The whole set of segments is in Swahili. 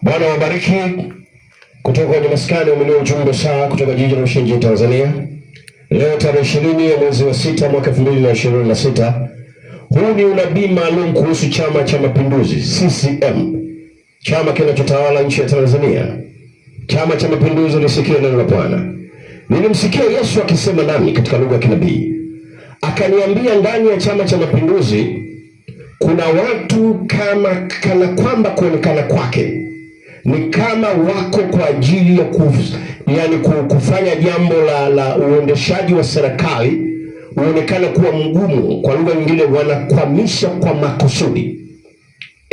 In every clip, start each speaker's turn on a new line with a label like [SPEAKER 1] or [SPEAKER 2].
[SPEAKER 1] Bwana wabariki kutoka kwenye maskani umenio ujumbe saa kutoka jiji la Ushenji Tanzania. Leo tarehe 20 ya mwezi wa 6 mwaka 2026. Huu ni unabii maalum kuhusu Chama cha Mapinduzi CCM. Chama kinachotawala nchi ya Tanzania. Chama cha Mapinduzi, lisikie neno la Bwana. Nilimsikia Yesu akisema nami katika lugha ya kinabii. Akaniambia ndani ya Chama cha Mapinduzi kuna watu kana kwamba kuonekana kwake ni kama wako kwa ajili ya kufanya jambo la uendeshaji wa serikali uonekana kuwa mgumu. Kwa lugha nyingine, wanakwamisha kwa makusudi,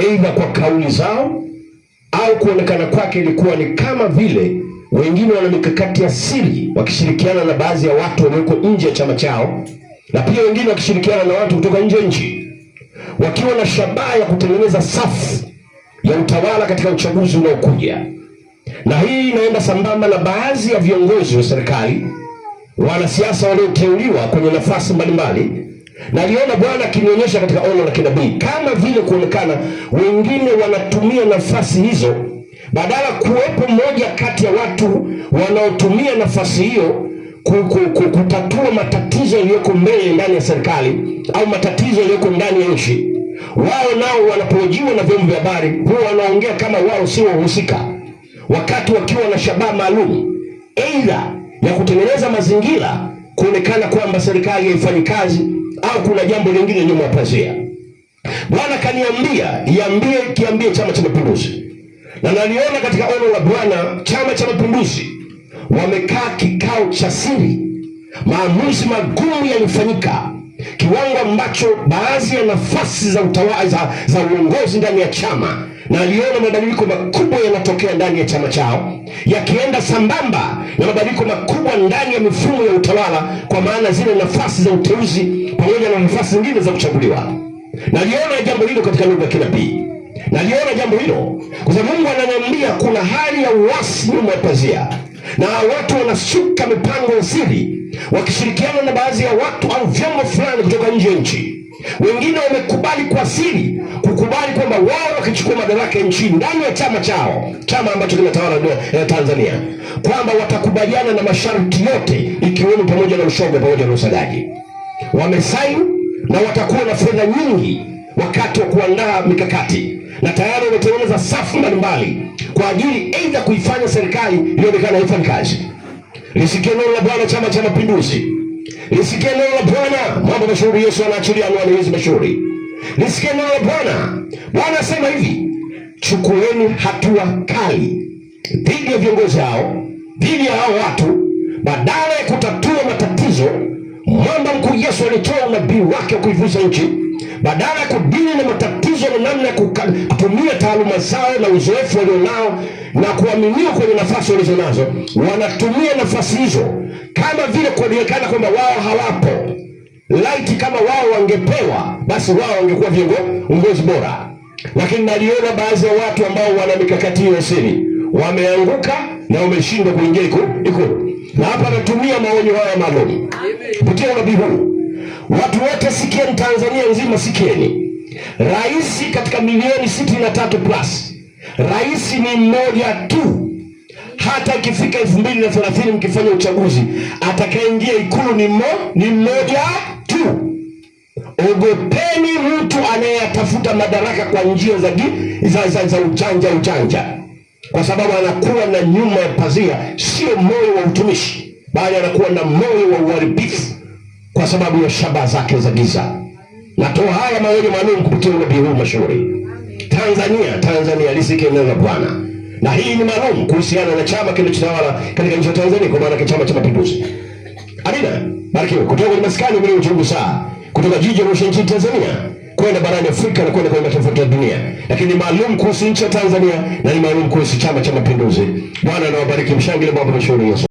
[SPEAKER 1] aidha kwa kauli zao au kuonekana kwake ilikuwa ni kama vile wengine wana mikakati ya siri wakishirikiana na baadhi ya watu walioko nje ya chama chao, na pia wengine wakishirikiana na watu kutoka nje nchi, wakiwa na shabaha ya kutengeneza safu ya utawala katika uchaguzi unaokuja. Na hii inaenda sambamba na baadhi ya viongozi wa serikali, wanasiasa walioteuliwa kwenye nafasi mbalimbali. Na aliona Bwana akinionyesha katika ono la kinabii kama vile kuonekana wengine wanatumia nafasi hizo, badala kuwepo mmoja kati ya watu wanaotumia nafasi hiyo kutatua matatizo yaliyoko mbele ndani ya serikali au matatizo yaliyoko ndani ya nchi. Wao nao wanapojiwa na vyombo vya habari huwa wanaongea kama wao sio wahusika, wakati wakiwa na shabaha maalum, aidha ya kutengeneza mazingira kuonekana kwamba serikali haifanyi kazi au kuna jambo lingine nyuma ya pazia. Bwana kaniambia kiambie Chama cha Mapinduzi, na naliona katika ono la Bwana Chama cha Mapinduzi wamekaa kikao cha siri. Maamuzi magumu yalifanyika kiwango ambacho baadhi ya nafasi za utawala za uongozi ndani ya chama, na aliona mabadiliko makubwa yanatokea ndani ya chama chao, yakienda sambamba na mabadiliko makubwa ndani ya mifumo ya utawala, kwa maana zile nafasi za uteuzi pamoja na nafasi zingine za kuchaguliwa. Na aliona jambo hilo katika lugha ya kinabii. Na aliona jambo hilo kwa sababu Mungu ananiambia kuna hali ya uasi nyuma ya pazia, na watu wanasuka mipango ya siri wakishirikiana na baadhi ya watu au vyombo fulani kutoka nje ya nchi. Wengine wamekubali kwa siri kukubali kwamba wao wakichukua madaraka nchini ndani ya chama chao, chama ambacho kinatawala Tanzania, kwamba watakubaliana na masharti yote ikiwemo pamoja na ushoga pamoja na usagaji. Wamesaini na watakuwa na fedha nyingi wakati wa kuandaa mikakati, na tayari wametengeneza safu mbalimbali kwa ajili aidha kuifanya serikali ionekane haifanyi kazi. Lisikie neno la Bwana Chama cha Mapinduzi. Lisikie neno la Bwana. Mambo mashauri Yesu anaachilia anwani hizi mashauri. Lisikie neno la Bwana. Bwana asema hivi: chukueni hatua kali dhidi ya viongozi hao, dhidi ya hao watu, badala ya kutatua matatizo. Mwamba mkuu Yesu alitoa unabii wake kuivuza nchi, badala ya kudili na matatizo na namna ya kutumia taaluma zao na uzoefu walionao na kuaminiwa kwenye nafasi walizonazo, wanatumia nafasi hizo kama vile kuonekana kwamba wao hawapo. Laiti kama wao wangepewa, basi wao wangekuwa viongozi bora. Lakini naliona baadhi ya watu ambao wana mikakati ya siri wameanguka na wameshindwa kuingia Ikulu. Na hapa natumia maonyo haya maalum kupitia unabii huu. Watu wote sikieni, Tanzania nzima sikieni. Rais katika milioni 63 plus, rais ni mmoja tu. Hata ikifika 2030 mkifanya uchaguzi, atakayeingia Ikulu ni mmoja tu. Ogopeni mtu anayetafuta madaraka kwa njia za ujanja, kwa sababu anakuwa na nyuma ya pazia sio moyo wa utumishi, bali anakuwa na moyo wa uharibifu kwa sababu ya shabaha zake za giza. Natoa haya maonyo maalum kupitia unabii huu mashauri. Tanzania lisikie neno la Bwana. Na hii ni maalum kuhusiana na chama kinachotawala katika nchi ya Tanzania, kwa maana Chama cha Mapinduzi. Amina. Barikiwa kutoka kwenye maskani mwenye ujumbe saa kutoka jiji la Ushenji Tanzania kwenda barani Afrika na kwenda kwenye mataifa ya dunia. Lakini maalum kuhusu nchi ya Tanzania na ni maalum kuhusu Chama cha Mapinduzi. Bwana anawabariki, mshangilie Baba mashauri Yesu.